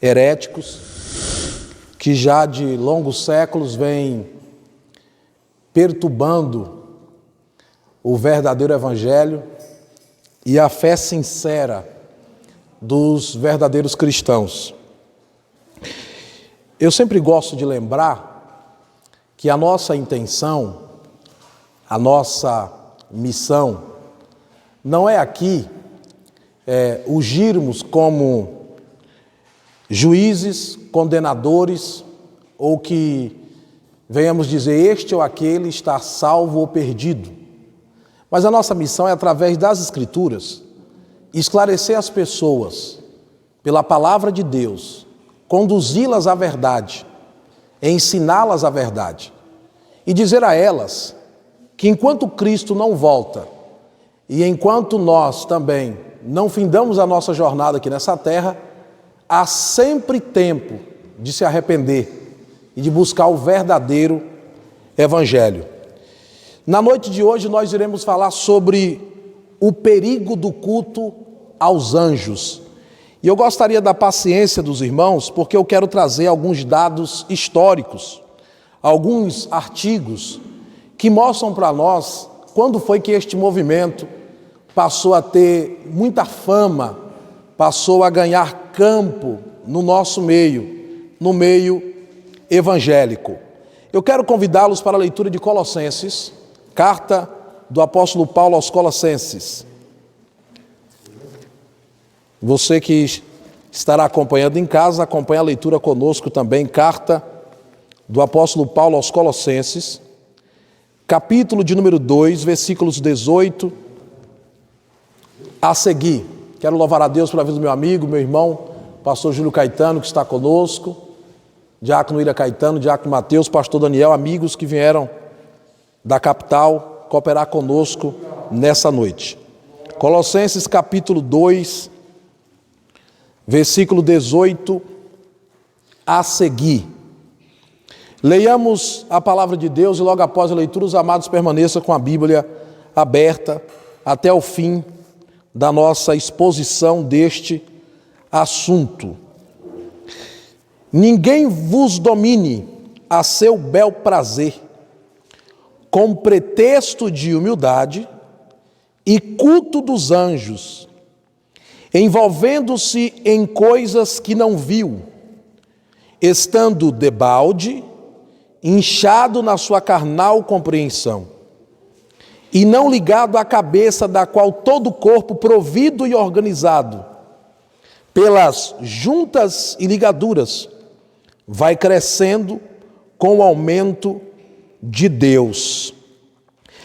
heréticos, que já de longos séculos vêm perturbando o verdadeiro evangelho e a fé sincera dos verdadeiros cristãos. Eu sempre gosto de lembrar que a nossa intenção, a nossa missão, não é aqui ugirmos como juízes, condenadores, ou que venhamos dizer este ou aquele está salvo ou perdido. Mas a nossa missão é, através das Escrituras, esclarecer as pessoas pela palavra de Deus, conduzi-las à verdade, ensiná-las a verdade e dizer a elas que enquanto Cristo não volta e enquanto nós também não findamos a nossa jornada aqui nessa terra, há sempre tempo de se arrepender e de buscar o verdadeiro evangelho. Na noite de hoje nós iremos falar sobre o perigo do culto aos anjos. E eu gostaria da paciência dos irmãos, porque eu quero trazer alguns dados históricos, alguns artigos que mostram para nós quando foi que este movimento passou a ter muita fama, passou a ganhar campo no nosso meio, no meio evangélico. Eu quero convidá-los para a leitura de Colossenses, carta do apóstolo Paulo aos Colossenses. Você que estará acompanhando em casa, acompanhe a leitura conosco também, carta do apóstolo Paulo aos Colossenses, capítulo de número 2, versículos 18 a seguir. Quero louvar a Deus pela vida do meu amigo, meu irmão, pastor Júlio Caetano, que está conosco, diácono Ira Caetano, diácono Mateus, pastor Daniel, amigos que vieram da capital cooperar conosco nessa noite. Colossenses capítulo 2, versículo 18 a seguir. Leiamos a palavra de Deus e logo após a leitura, os amados permaneçam com a Bíblia aberta até o fim da nossa exposição deste assunto. Ninguém vos domine a seu bel prazer, com pretexto de humildade e culto dos anjos, envolvendo-se em coisas que não viu, estando debalde, inchado na sua carnal compreensão, e não ligado à cabeça, da qual todo o corpo, provido e organizado pelas juntas e ligaduras, vai crescendo com o aumento de Deus.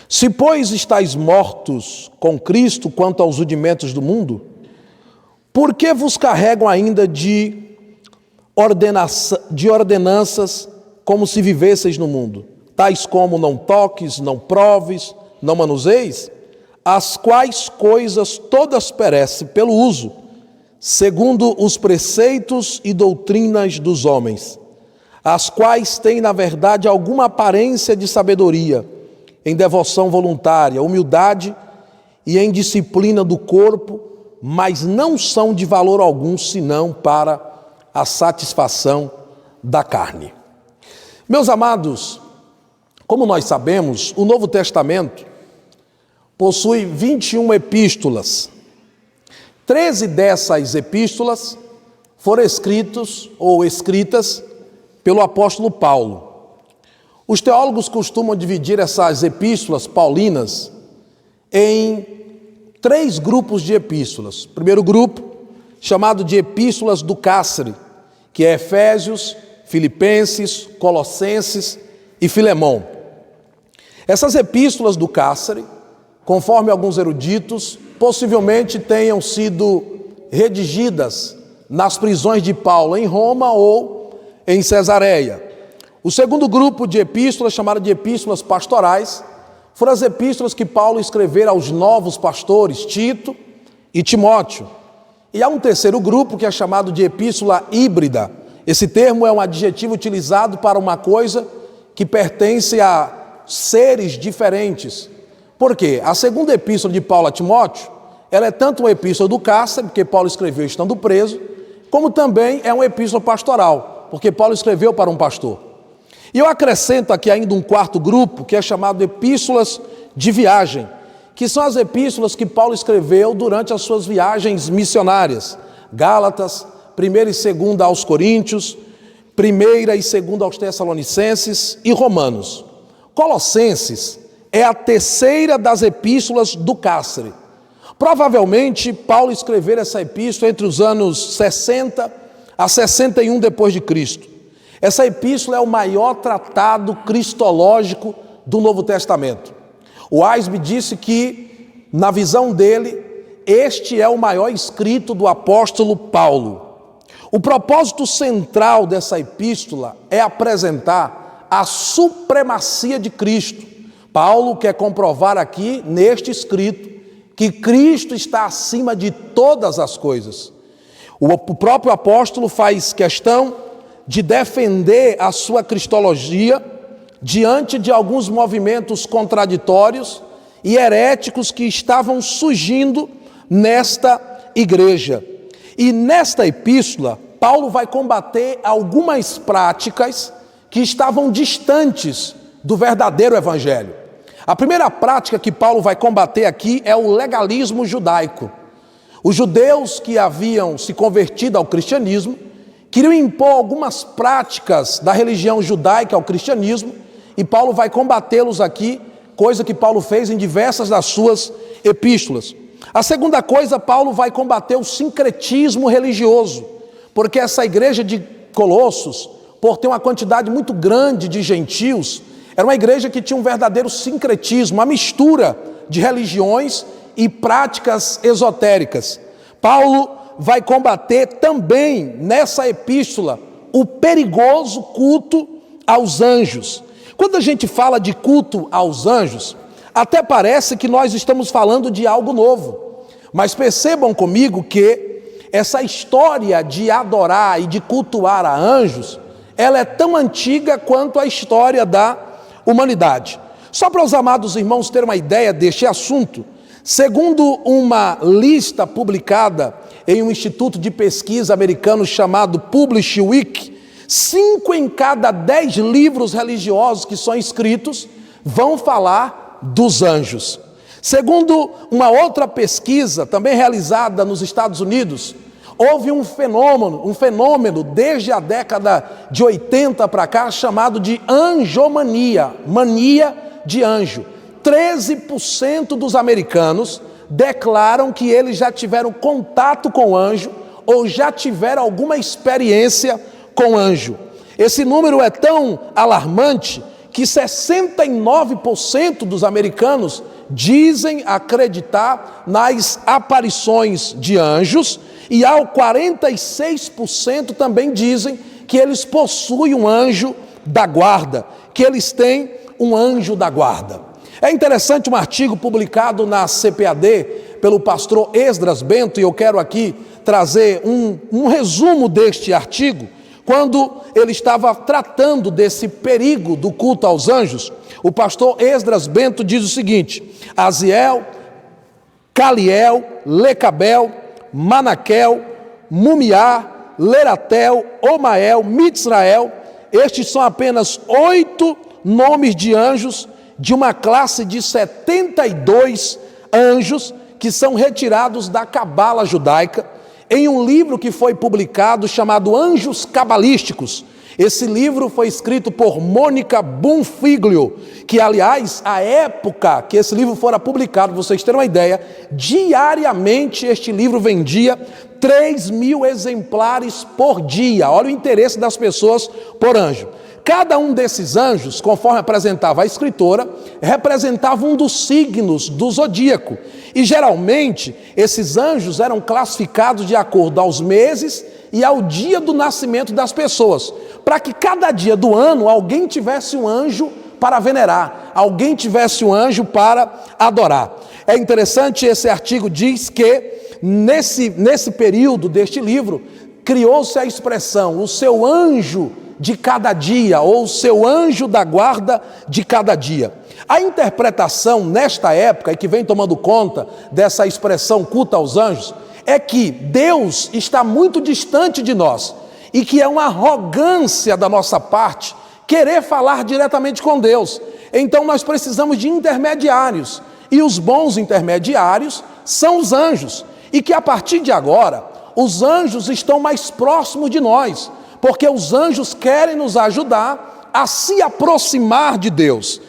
Se, pois, estáis mortos com Cristo quanto aos rudimentos do mundo, por que vos carregam ainda de ordenanças como se vivesseis no mundo? Tais como não toques, não proves, não manuseis, as quais coisas todas perecem pelo uso, segundo os preceitos e doutrinas dos homens, as quais têm, na verdade, alguma aparência de sabedoria, em devoção voluntária, humildade e em disciplina do corpo, mas não são de valor algum, senão para a satisfação da carne. Meus amados, como nós sabemos, o Novo Testamento possui 21 epístolas. 13 dessas epístolas foram escritas pelo apóstolo Paulo. Os teólogos costumam dividir essas epístolas paulinas em 3 grupos de epístolas. O primeiro grupo, chamado de epístolas do Cárcere, que é Efésios, Filipenses, Colossenses e Filemão. Essas epístolas do Cárcere, conforme alguns eruditos, possivelmente tenham sido redigidas nas prisões de Paulo em Roma ou em Cesareia. O segundo grupo de epístolas, chamado de epístolas pastorais, foram as epístolas que Paulo escrevera aos novos pastores, Tito e Timóteo. E há um terceiro grupo que é chamado de epístola híbrida. Esse termo é um adjetivo utilizado para uma coisa que pertence a seres diferentes. Por quê? A segunda epístola de Paulo a Timóteo, ela é tanto uma epístola do cárcere, porque Paulo escreveu estando preso, como também é uma epístola pastoral, porque Paulo escreveu para um pastor. E eu acrescento aqui ainda um quarto grupo, que é chamado epístolas de viagem, que são as epístolas que Paulo escreveu durante as suas viagens missionárias. Gálatas, 1ª e 2ª aos Coríntios, 1ª e 2ª aos Tessalonicenses e Romanos. Colossenses é a terceira das epístolas do cárcere. Provavelmente Paulo escreveu essa epístola entre os anos 60 a 61 depois de Cristo. Essa epístola é o maior tratado cristológico do Novo Testamento. O Weisby disse que, na visão dele, este é o maior escrito do apóstolo Paulo. O propósito central dessa epístola é apresentar a supremacia de Cristo. Paulo quer comprovar aqui, neste escrito, que Cristo está acima de todas as coisas. O próprio apóstolo faz questão de defender a sua cristologia diante de alguns movimentos contraditórios e heréticos que estavam surgindo nesta igreja. E nesta epístola, Paulo vai combater algumas práticas que estavam distantes do verdadeiro evangelho. A primeira prática que Paulo vai combater aqui é o legalismo judaico. Os judeus que haviam se convertido ao cristianismo queriam impor algumas práticas da religião judaica ao cristianismo, e Paulo vai combatê-los aqui, coisa que Paulo fez em diversas das suas epístolas. A segunda coisa, Paulo vai combater o sincretismo religioso, porque essa igreja de Colossos, por ter uma quantidade muito grande de gentios, era uma igreja que tinha um verdadeiro sincretismo, uma mistura de religiões e práticas esotéricas. Paulo vai combater também nessa epístola o perigoso culto aos anjos. Quando a gente fala de culto aos anjos, até parece que nós estamos falando de algo novo, mas percebam comigo que essa história de adorar e de cultuar a anjos, ela é tão antiga quanto a história da humanidade. Só para os amados irmãos terem uma ideia deste assunto, segundo uma lista publicada em um instituto de pesquisa americano chamado Publish Week, 5 em cada 10 livros religiosos que são escritos vão falar dos anjos. Segundo uma outra pesquisa, também realizada nos Estados Unidos, houve um fenômeno desde a década de 80 para cá, chamado de anjomania, mania de anjo. 13% dos americanos declaram que eles já tiveram contato com anjo ou já tiveram alguma experiência com anjo. Esse número é tão alarmante que 69% dos americanos dizem acreditar nas aparições de anjos, e ao 46% também dizem que eles possuem um anjo da guarda, que eles têm um anjo da guarda. É interessante um artigo publicado na CPAD pelo pastor Esdras Bento, e eu quero aqui trazer um resumo deste artigo. Quando ele estava tratando desse perigo do culto aos anjos, o pastor Esdras Bento diz o seguinte: Aziel, Caliel, Lecabel, Manaquel, Mumiá, Leratel, Omael, Mitzrael, estes são apenas 8 nomes de anjos de uma classe de 72 anjos que são retirados da cabala judaica, em um livro que foi publicado chamado Anjos Cabalísticos. Esse livro foi escrito por Mônica Bonfiglio, que, aliás, a época que esse livro fora publicado, vocês terem uma ideia, diariamente este livro vendia 3.000 exemplares por dia. Olha o interesse das pessoas por anjo. Cada um desses anjos, conforme apresentava a escritora, representava um dos signos do zodíaco. E geralmente esses anjos eram classificados de acordo aos meses e ao dia do nascimento das pessoas, para que cada dia do ano alguém tivesse um anjo para venerar, alguém tivesse um anjo para adorar. É interessante, esse artigo diz que nesse período deste livro criou-se a expressão o seu anjo de cada dia, ou o seu anjo da guarda de cada dia. A interpretação nesta época, e que vem tomando conta dessa expressão culto aos anjos, é que Deus está muito distante de nós e que é uma arrogância da nossa parte querer falar diretamente com Deus. Então nós precisamos de intermediários, e os bons intermediários são os anjos, e que a partir de agora os anjos estão mais próximos de nós, porque os anjos querem nos ajudar a se aproximar de Deus.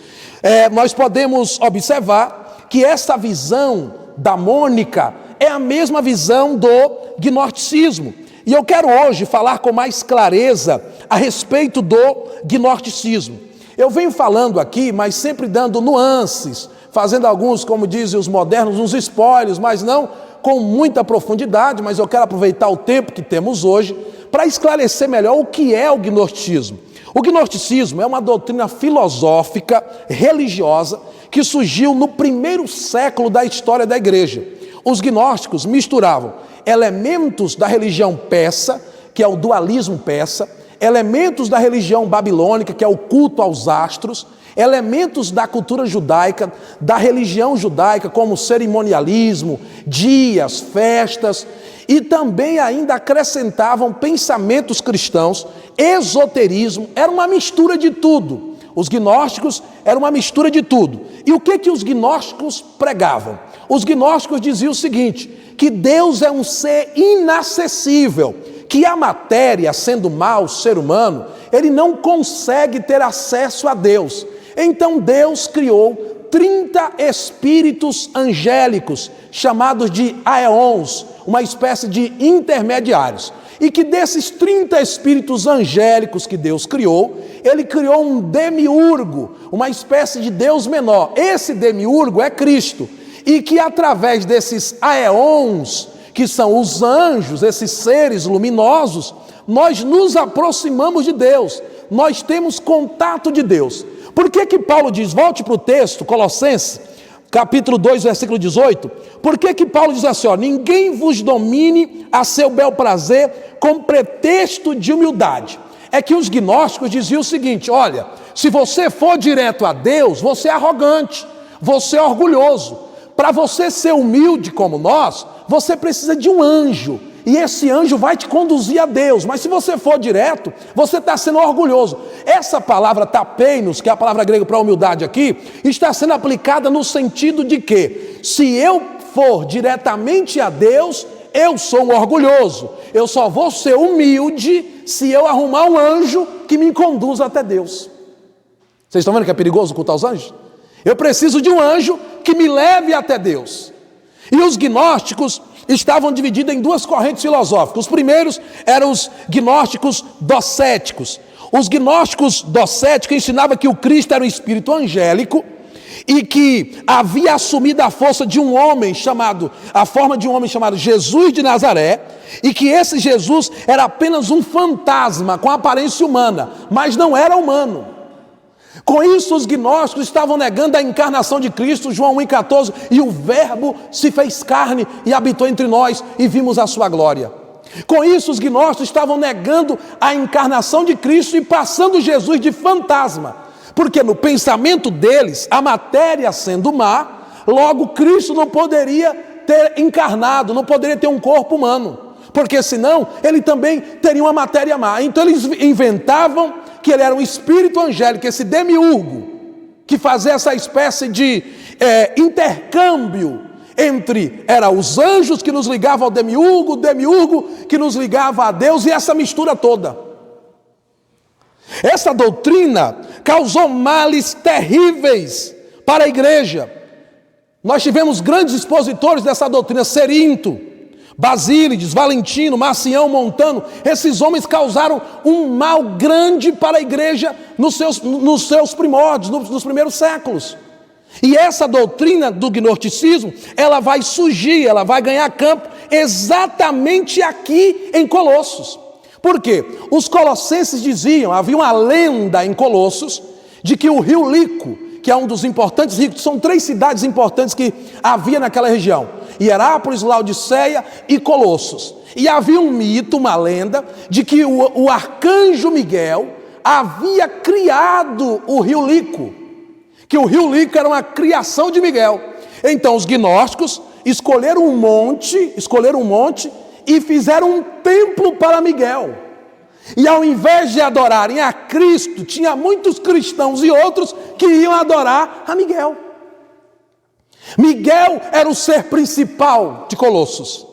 Nós podemos observar que essa visão da Mônica é a mesma visão do gnosticismo. E eu quero hoje falar com mais clareza a respeito do gnosticismo. Eu venho falando aqui, mas sempre dando nuances, fazendo alguns, como dizem os modernos, uns spoilers, mas não com muita profundidade, mas eu quero aproveitar o tempo que temos hoje para esclarecer melhor o que é o gnosticismo. O gnosticismo é uma doutrina filosófica, religiosa, que surgiu no primeiro século da história da igreja. Os gnósticos misturavam elementos da religião persa, que é o dualismo persa, elementos da religião babilônica, que é o culto aos astros, elementos da cultura judaica, da religião judaica, como cerimonialismo, dias, festas, e também ainda acrescentavam pensamentos cristãos, esoterismo, era uma mistura de tudo. Os gnósticos eram uma mistura de tudo. E o que os gnósticos pregavam? Os gnósticos diziam o seguinte, que Deus é um ser inacessível, que a matéria, sendo mal, o ser humano, ele não consegue ter acesso a Deus. Então Deus criou 30 espíritos angélicos, chamados de aeons, uma espécie de intermediários. E que desses 30 espíritos angélicos que Deus criou, ele criou um demiurgo, uma espécie de Deus menor. Esse demiurgo é Cristo. E que através desses aeons, que são os anjos, esses seres luminosos, nós nos aproximamos de Deus, nós temos contato de Deus. Por que Paulo diz, volte para o texto, Colossenses, capítulo 2, versículo 18, por que Paulo diz assim, ninguém vos domine a seu bel prazer com pretexto de humildade? É que os gnósticos diziam o seguinte, olha, se você for direto a Deus, você é arrogante, você é orgulhoso. Para você ser humilde como nós, você precisa de um anjo, e esse anjo vai te conduzir a Deus, mas se você for direto, você está sendo orgulhoso. Essa palavra tapeinos, que é a palavra grega para humildade aqui, está sendo aplicada no sentido de que, se eu for diretamente a Deus, eu sou um orgulhoso, eu só vou ser humilde se eu arrumar um anjo que me conduza até Deus. Vocês estão vendo que é perigoso cultar os anjos? Eu preciso de um anjo que me leve até Deus. E os gnósticos estavam divididos em duas correntes filosóficas. Os primeiros eram os gnósticos docéticos. Os gnósticos docéticos ensinavam que o Cristo era um espírito angélico e que havia assumido a forma de um homem chamado Jesus de Nazaré, e que esse Jesus era apenas um fantasma com aparência humana, mas não era humano. Com isso, os gnósticos estavam negando a encarnação de Cristo, João 1,14, e o verbo se fez carne e habitou entre nós, e vimos a sua glória. Com isso, os gnósticos estavam negando a encarnação de Cristo e passando Jesus de fantasma, porque no pensamento deles, a matéria sendo má, logo Cristo não poderia ter encarnado, não poderia ter um corpo humano, porque senão ele também teria uma matéria má. Então eles inventavam que ele era um espírito angélico, esse demiurgo, que fazia essa espécie de intercâmbio entre, os anjos que nos ligavam ao demiurgo, o demiurgo que nos ligava a Deus, e essa mistura toda. Essa doutrina causou males terríveis para a igreja. Nós tivemos grandes expositores dessa doutrina, Cerinto, Basílides, Valentino, Marcião, Montano. Esses homens causaram um mal grande para a igreja nos seus primórdios, nos primeiros séculos. E essa doutrina do gnosticismo, ela vai surgir, ela vai ganhar campo exatamente aqui em Colossos. Por quê? Os colossenses diziam, havia uma lenda em Colossos, de que o rio Lico, que é um dos importantes rios, são 3 cidades importantes que havia naquela região: Hierápolis, Laodiceia e Colossos. E havia um mito, uma lenda, de que o arcanjo Miguel havia criado o rio Lico, que o rio Lico era uma criação de Miguel. Então os gnósticos escolheram um monte e fizeram um templo para Miguel. E ao invés de adorarem a Cristo, tinha muitos cristãos e outros que iam adorar a Miguel. Miguel era o ser principal de Colossos.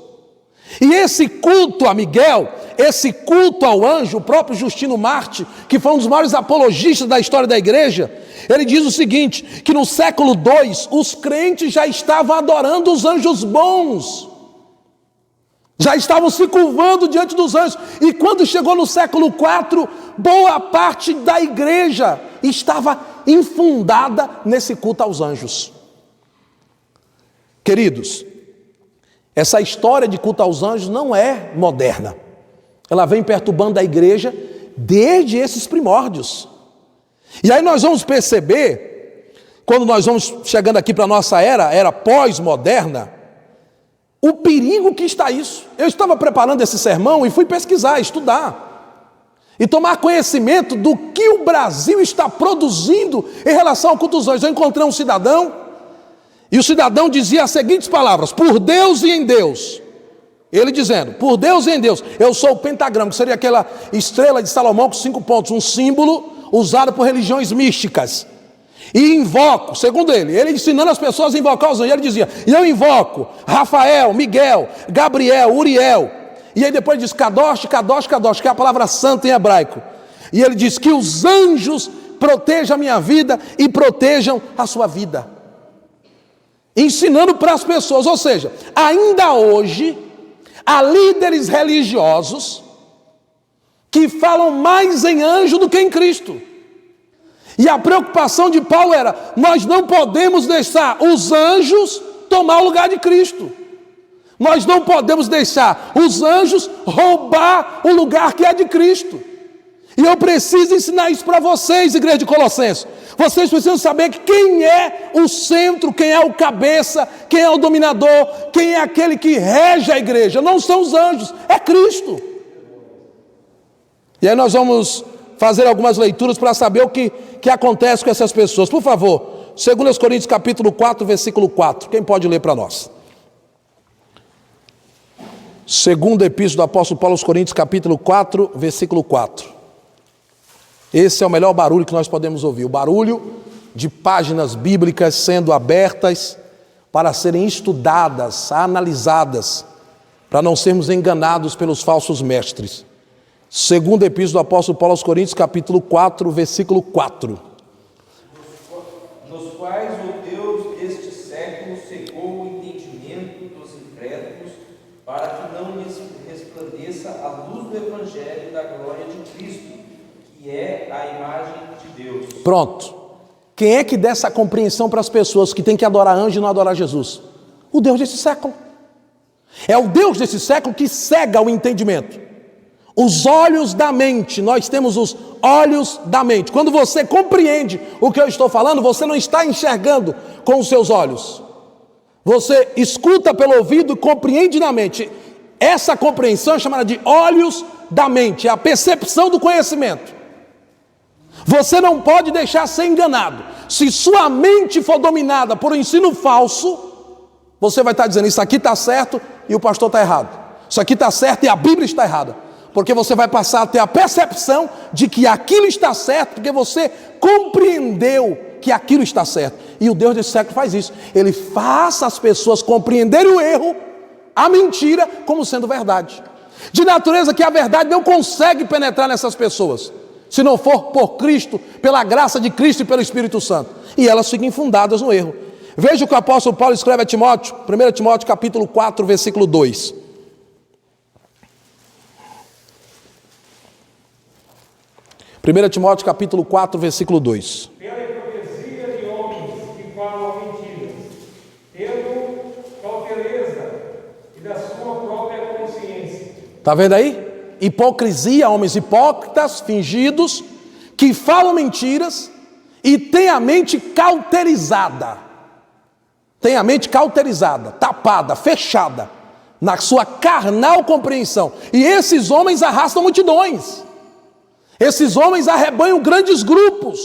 E esse culto a Miguel, esse culto ao anjo, o próprio Justino Marte, que foi um dos maiores apologistas da história da igreja, ele diz o seguinte, que no século II, os crentes já estavam adorando os anjos bons. Já estavam se curvando diante dos anjos. E quando chegou no século IV, boa parte da igreja estava infundada nesse culto aos anjos. Queridos, essa história de culto aos anjos não é moderna. Ela vem perturbando a igreja desde esses primórdios. E aí nós vamos perceber, quando nós vamos chegando aqui para a nossa era pós-moderna, o perigo que está isso. Eu estava preparando esse sermão e fui pesquisar, estudar e tomar conhecimento do que o Brasil está produzindo em relação ao culto aos anjos. Eu encontrei um cidadão e o cidadão dizia as seguintes palavras: por Deus e em Deus. Ele dizendo, por Deus e em Deus, eu sou o pentagrama, que seria aquela estrela de Salomão com 5 pontos, um símbolo usado por religiões místicas. E invoco, segundo ele ensinando as pessoas a invocar os anjos, ele dizia, e eu invoco Rafael, Miguel, Gabriel, Uriel. E aí depois diz Kadosh, Kadosh, Kadosh, que é a palavra santa em hebraico. E ele diz que os anjos protejam a minha vida e protejam a sua vida. Ensinando para as pessoas, ou seja, ainda hoje, há líderes religiosos que falam mais em anjo do que em Cristo. E a preocupação de Paulo era, nós não podemos deixar os anjos tomar o lugar de Cristo. Nós não podemos deixar os anjos roubar o lugar que é de Cristo. E eu preciso ensinar isso para vocês, igreja de Colossenses. Vocês precisam saber que quem é o centro, quem é o cabeça, quem é o dominador, quem é aquele que rege a igreja. Não são os anjos, é Cristo. E aí nós vamos fazer algumas leituras para saber o que acontece com essas pessoas. Por favor, 2 Coríntios capítulo 4, versículo 4. Quem pode ler para nós? Segunda epístola do apóstolo Paulo aos Coríntios, capítulo 4, versículo 4. Esse é o melhor barulho que nós podemos ouvir. O barulho de páginas bíblicas sendo abertas para serem estudadas, analisadas, para não sermos enganados pelos falsos mestres. Segunda epístola do apóstolo Paulo aos Coríntios, capítulo 4, versículo 4. Nos quais o Deus deste século cegou o entendimento dos incrédulos, para que não lhes resplandeça a luz do evangelho da glória de Cristo, que é a imagem de Deus. Pronto. Quem é que dá essa compreensão para as pessoas que têm que adorar anjo e não adorar Jesus? O Deus desse século. É o Deus desse século que cega o entendimento. Os olhos da mente, nós temos os olhos da mente. Quando você compreende o que eu estou falando, você não está enxergando com os seus olhos. Você escuta pelo ouvido e compreende na mente. Essa compreensão é chamada de olhos da mente, é a percepção do conhecimento. Você não pode deixar ser enganado. Se sua mente for dominada por um ensino falso, você vai estar dizendo, isso aqui está certo e o pastor está errado. Isso aqui está certo e a Bíblia está errada. Porque você vai passar a ter a percepção de que aquilo está certo, porque você compreendeu que aquilo está certo. E o Deus desse século faz isso. Ele faz as pessoas compreenderem o erro, a mentira, como sendo verdade. De natureza que a verdade não consegue penetrar nessas pessoas, se não for por Cristo, pela graça de Cristo e pelo Espírito Santo. E elas ficam infundadas no erro. Veja o que o apóstolo Paulo escreve a Timóteo, 1 Timóteo capítulo 4, versículo 2. 1 Timóteo capítulo 4, versículo 2. Pela hipocrisia de homens que falam mentiras, tendo cauteleza e da sua própria consciência. Está vendo aí? Hipocrisia, homens hipócritas, fingidos, que falam mentiras e têm a mente cauterizada. Tem a mente cauterizada, tapada, fechada, na sua carnal compreensão. E esses homens arrastam multidões. Esses homens arrebanham grandes grupos.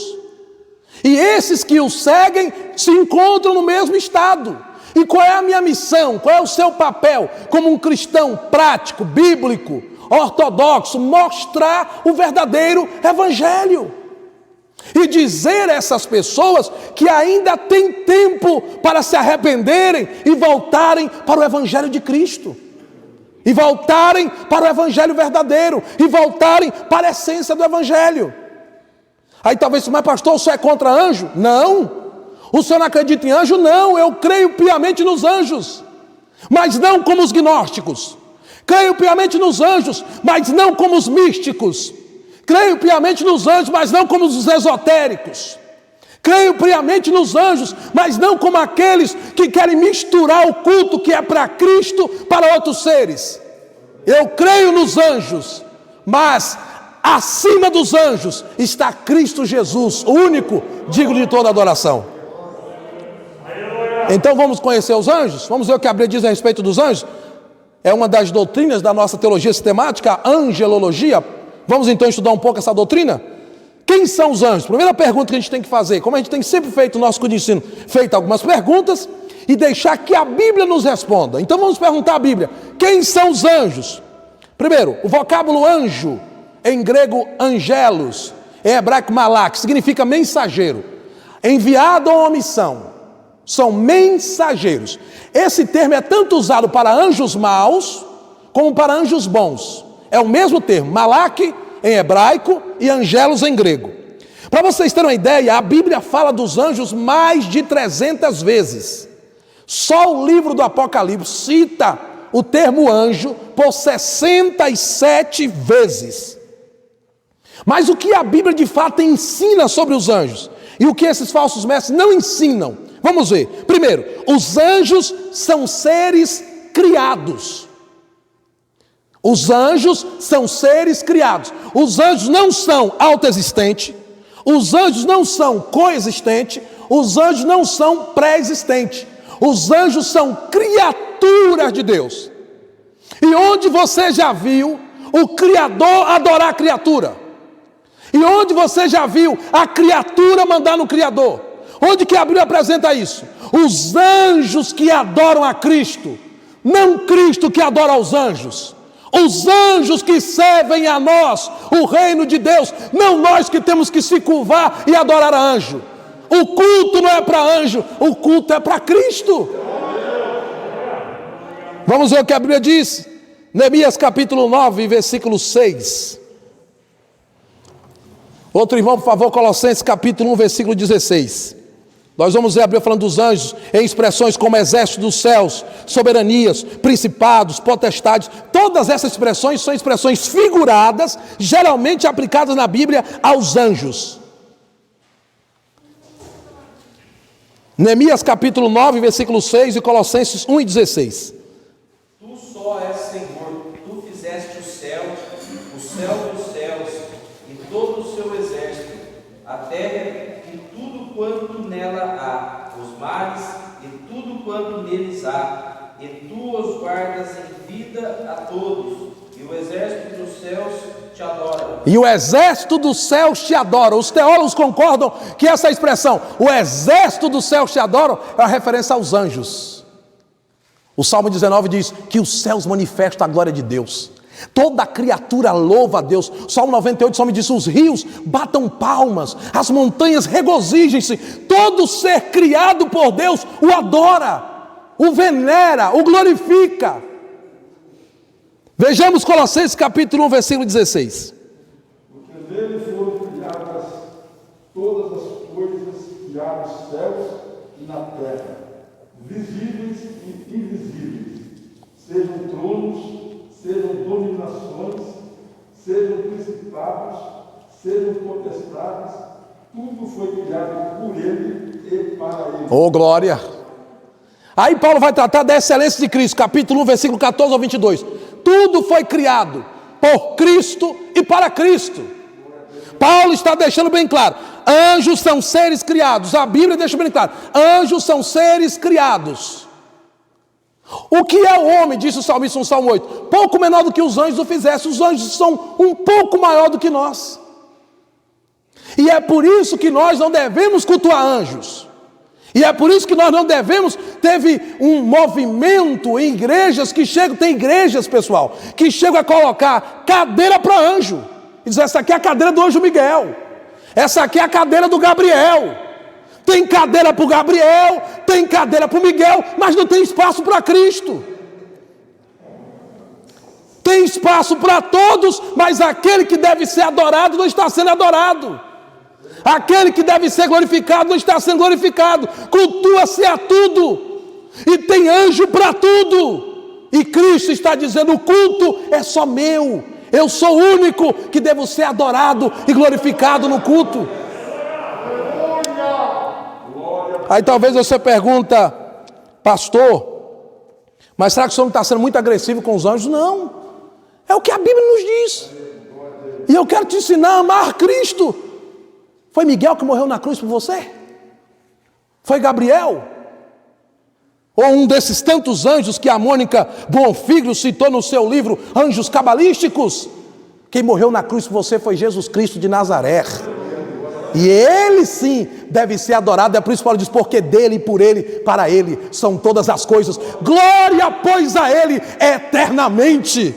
E esses que os seguem se encontram no mesmo estado. E qual é a minha missão? Qual é o seu papel como um cristão prático, bíblico, ortodoxo? Mostrar o verdadeiro evangelho. E dizer a essas pessoas que ainda tem tempo para se arrependerem e voltarem para o evangelho de Cristo. E voltarem para o evangelho verdadeiro. E voltarem para a essência do evangelho. Aí talvez, mas pastor, o senhor é contra anjo? Não. O senhor não acredita em anjo? Não, eu creio piamente nos anjos, mas não como os gnósticos. Creio piamente nos anjos, mas não como os místicos. Creio piamente nos anjos, mas não como os esotéricos. Creio piamente nos anjos, mas não como aqueles que querem misturar o culto que é para Cristo para outros seres. Eu creio nos anjos, mas acima dos anjos está Cristo Jesus, o único digno de toda adoração. Então vamos conhecer os anjos? Vamos ver o que a Bíblia diz a respeito dos anjos? É uma das doutrinas da nossa teologia sistemática, a angelologia. Vamos então estudar um pouco essa doutrina? Quem são os anjos? Primeira pergunta que a gente tem que fazer, como a gente tem sempre feito no nosso curso de ensino, feito algumas perguntas e deixar que a Bíblia nos responda. Então vamos perguntar à Bíblia, quem são os anjos? Primeiro, o vocábulo anjo, em grego angelos, em hebraico malak, significa mensageiro, enviado a uma missão. São mensageiros. Esse termo é tanto usado para anjos maus como para anjos bons. É o mesmo termo, malak em hebraico e angelos em grego. Para vocês terem uma ideia, a Bíblia fala dos anjos mais de 300 vezes. Só o livro do Apocalipse cita o termo anjo por 67 vezes. Mas o que a Bíblia de fato ensina sobre os anjos? E o que esses falsos mestres não ensinam? Vamos ver. Primeiro, os anjos são seres criados. Os anjos são seres criados. Os anjos não são autoexistentes. Os anjos não são coexistentes. Os anjos não são pré-existentes. Os anjos são criaturas de Deus. E onde você já viu o Criador adorar a criatura? E onde você já viu a criatura mandar no Criador? Onde que a Bíblia apresenta isso? Os anjos que adoram a Cristo, não Cristo que adora aos anjos. Os anjos que servem a nós, o reino de Deus, não nós que temos que se curvar e adorar a anjo. O culto não é para anjo, o culto é para Cristo. Vamos ver o que a Bíblia diz. Neemias capítulo 9, versículo 6. Outro irmão, por favor, Colossenses capítulo 1, versículo 16. Nós vamos ver a Bíblia falando dos anjos em expressões como exército dos céus, soberanias, principados, potestades. Todas essas expressões são expressões figuradas, geralmente aplicadas na Bíblia aos anjos. Neemias capítulo 9, versículo 6 e Colossenses 1 e 16. Tu só és Senhor, tu fizeste o céu dos céus e todo o seu exército, a terra e tudo quanto nela há, os mares e tudo quanto neles há, e tu os guardas em vida a todos, e o exército dos céus te adora. E o exército dos céus te adora. Os teólogos concordam que essa expressão, o exército dos céus te adora, é uma referência aos anjos. O Salmo 19 diz que os céus manifestam a glória de Deus. Toda criatura louva a Deus. O Salmo 98, o Salmo diz, os rios batam palmas, as montanhas regozijem-se. Todo ser criado por Deus o adora, o venera, o glorifica. Vejamos Colossenses capítulo 1, versículo 16. Porque nele foram criadas todas as coisas que há nos céus e na terra, visíveis e invisíveis, sejam tronos, sejam dominações, sejam principados, sejam potestades, tudo foi criado por ele e para ele. Oh, glória! Aí Paulo vai tratar da excelência de Cristo, capítulo 1, versículo 14 ao 22. Tudo foi criado por Cristo e para Cristo. Paulo está deixando bem claro, anjos são seres criados. A Bíblia deixa bem claro, anjos são seres criados. O que é o homem, disse o salmista no Salmo 8? Pouco menor do que os anjos o fizessem. Os anjos são um pouco maior do que nós. E é por isso que nós não devemos cultuar anjos. E é por isso que nós não devemos. Teve um movimento em igrejas que chegam, tem igrejas, pessoal, que chegam a colocar cadeira para anjo. E diz: essa aqui é a cadeira do anjo Miguel, essa aqui é a cadeira do Gabriel. Tem cadeira para o Gabriel, tem cadeira para o Miguel, mas não tem espaço para Cristo. Tem espaço para todos, mas aquele que deve ser adorado não está sendo adorado. Aquele que deve ser glorificado não está sendo glorificado. Cultua-se a tudo, e tem anjo para tudo. E Cristo está dizendo: o culto é só meu. Eu sou o único que devo ser adorado e glorificado no culto. Aí talvez você pergunta: pastor, mas será que o senhor não está sendo muito agressivo com os anjos? Não, é o que a Bíblia nos diz. E eu quero te ensinar a amar Cristo. Foi Miguel que morreu na cruz por você? Foi Gabriel? Ou um desses tantos anjos que a Mônica Bonfiglio citou no seu livro Anjos Cabalísticos? Quem morreu na cruz por você foi Jesus Cristo de Nazaré. E ele sim deve ser adorado. É por isso que Paulo diz: porque dele, por ele, para ele são todas as coisas. Glória, pois, a ele eternamente.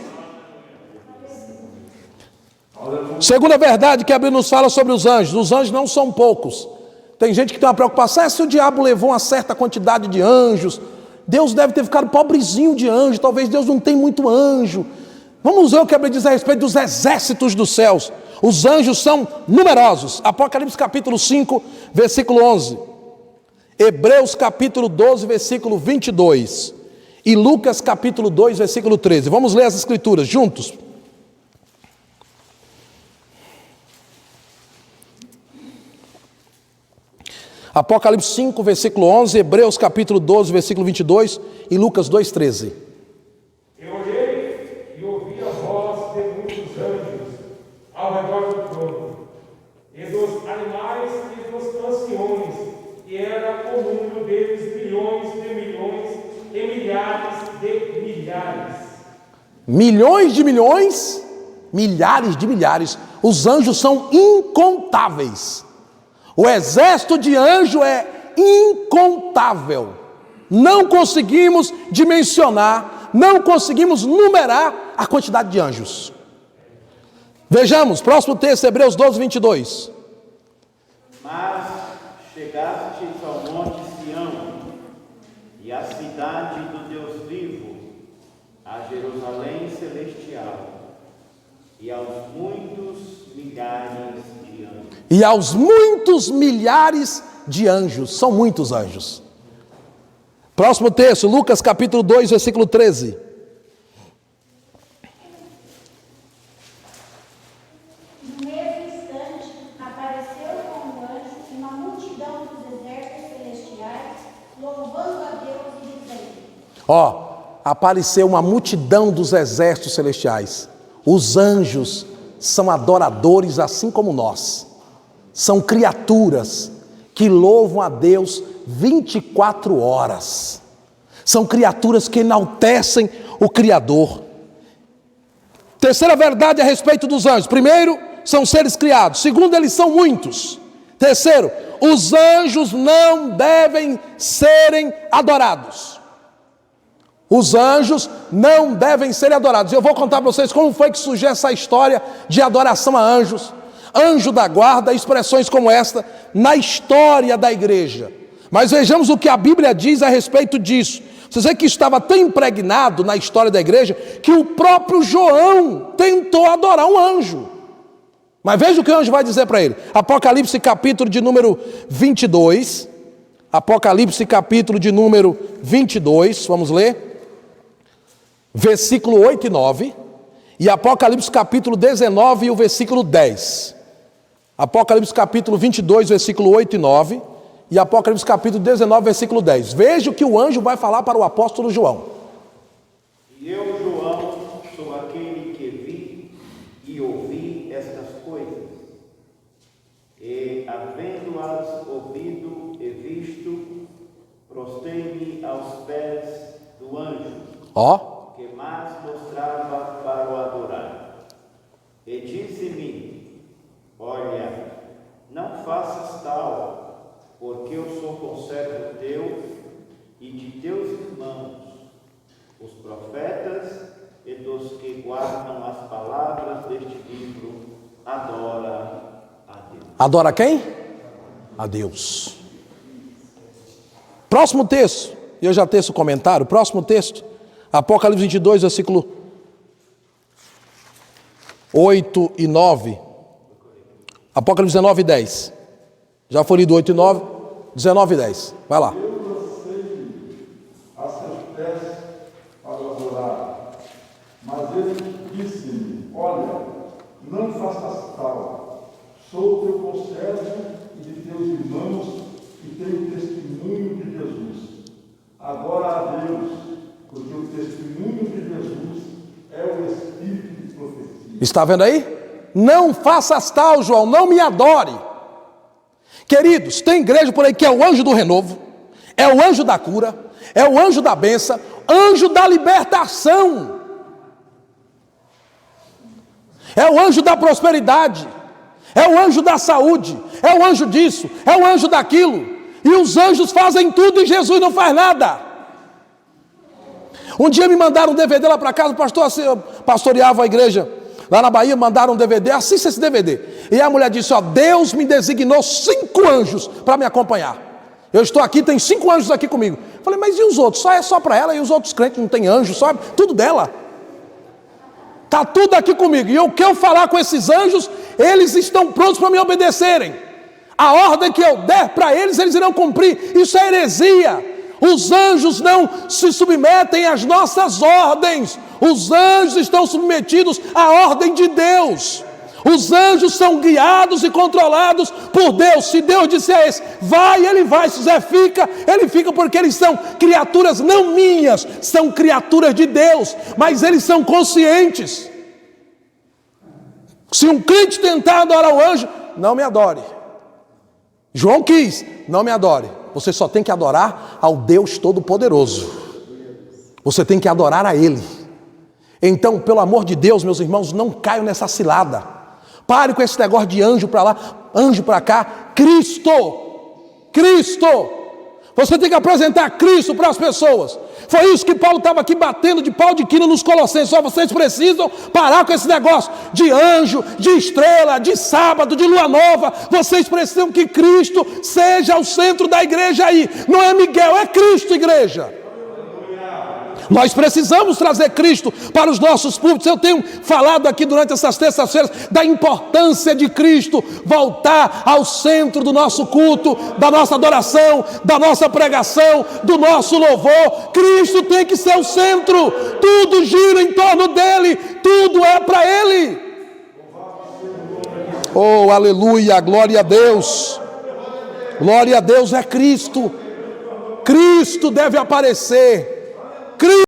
Segunda verdade que a Bíblia nos fala sobre os anjos não são poucos. Tem gente que tem uma preocupação: se o diabo levou uma certa quantidade de anjos, Deus deve ter ficado pobrezinho de anjo, talvez Deus não tenha muito anjo. Vamos ver o que a Bíblia diz a respeito dos exércitos dos céus. Os anjos são numerosos. Apocalipse capítulo 5, versículo 11. Hebreus capítulo 12, versículo 22. E Lucas capítulo 2, versículo 13. Vamos ler as escrituras juntos. Apocalipse 5, versículo 11, Hebreus capítulo 12, versículo 22 e Lucas 2, 13. Eu olhei e ouvi a voz de muitos anjos ao redor do trono, e dos animais e dos anciões, e era o número deles milhões de milhões e milhares de milhares. Milhões de milhões, milhares de milhares. Os anjos são incontáveis. O exército de anjo é incontável. Não conseguimos dimensionar, não conseguimos numerar a quantidade de anjos. Vejamos, próximo texto, Hebreus 12, 22. Mas chegastes ao monte Sião, e à cidade do Deus vivo, a Jerusalém celestial, e aos muitos milhares de anjos. E aos muitos milhares de anjos. São muitos anjos. Próximo texto, Lucas capítulo 2, versículo 13. No mesmo instante, apareceu com um anjo uma multidão dos exércitos celestiais, louvando a Deus e dizendo: apareceu uma multidão dos exércitos celestiais. Os anjos são adoradores assim como nós. São criaturas que louvam a Deus 24 horas. São criaturas que enaltecem o Criador. Terceira verdade a respeito dos anjos: primeiro, são seres criados. Segundo, eles são muitos. Terceiro, os anjos não devem serem adorados. Os anjos não devem ser adorados. Eu vou contar para vocês como foi que surgiu essa história de adoração a anjos. Anjo da guarda, expressões como esta, na história da igreja. Mas vejamos o que a Bíblia diz a respeito disso. Você vê que estava tão impregnado na história da igreja, que o próprio João tentou adorar um anjo. Mas veja o que o anjo vai dizer para ele. Apocalipse capítulo de número 22. Apocalipse capítulo de número 22, vamos ler. Versículo 8 e 9. E Apocalipse capítulo 19 e o versículo 10. Apocalipse capítulo 22, versículo 8 e 9, e Apocalipse capítulo 19, versículo 10. Veja o que o anjo vai falar para o apóstolo João. E eu, João, sou aquele que vi e ouvi estas coisas, e, havendo-as ouvido e visto, prostei-me aos pés do anjo, que mais mostrava para o adorar. E disse-me: olha, não faças tal, porque eu sou conservo os profetas e dos que guardam as palavras deste livro, adora a Deus. Adora quem? A Deus. Próximo texto, eu já tenho esse comentário, próximo texto, Apocalipse 22, versículo 8 e 9. Apocalipse 19 e 10. Já foi lido 8 e 9, 19 e 10. Vai lá. Eu lancei a seus pés para adorar, mas ele disse-me: olha, não faças tal, sou teu conservo e de teus irmãos e tenho testemunho de Jesus. Agora a Deus, porque o testemunho de Jesus é o espírito de profecia. Está vendo aí? Não faças tal, João, não me adore. Queridos, tem igreja por aí que é o anjo do renovo, é o anjo da cura, é o anjo da bênção, anjo da libertação, é o anjo da prosperidade, é o anjo da saúde, é o anjo disso, é o anjo daquilo, e os anjos fazem tudo e Jesus não faz nada. Um dia me mandaram um DVD lá para casa, o pastor pastoreava a igreja lá na Bahia, mandaram um DVD, assista esse DVD. E a mulher disse, ó, Deus me designou 5 anjos para me acompanhar. Eu estou aqui, tem 5 anjos aqui comigo. Falei, mas e os outros? Só é só para ela, e os outros crentes não tem anjo, só tudo dela. Está tudo aqui comigo. E o que eu falar com esses anjos, eles estão prontos para me obedecerem. A ordem que eu der para eles, eles irão cumprir. Isso é heresia. Os anjos não se submetem às nossas ordens. Os anjos estão submetidos à ordem de Deus. Os anjos são guiados e controlados por Deus. Se Deus disser a esse, vai, ele vai. Se Zé fica, ele fica, porque eles são criaturas não minhas, são criaturas de Deus, mas eles são conscientes. Se um crente tentar adorar o anjo, não me adore. João quis, não me adore. Você só tem que adorar ao Deus Todo-Poderoso. Você tem que adorar a Ele. Então, pelo amor de Deus, meus irmãos, não caiam nessa cilada. Pare com esse negócio de anjo para lá, anjo para cá. Cristo. Você tem que apresentar Cristo para as pessoas. Foi isso que Paulo estava aqui batendo de pau de quina nos Colossenses. Só vocês precisam parar com esse negócio de anjo, de estrela, de sábado, de lua nova. Vocês precisam que Cristo seja o centro da igreja aí. Não é Miguel, é Cristo, igreja. Nós precisamos trazer Cristo para os nossos púlpitos. Eu tenho falado aqui durante essas terças-feiras da importância de Cristo voltar ao centro do nosso culto, da nossa adoração, da nossa pregação, do nosso louvor. Cristo tem que ser o centro. Tudo gira em torno dele, tudo é para ele. Oh, aleluia, glória a Deus. Glória a Deus, é Cristo. Cristo deve aparecer. Cristo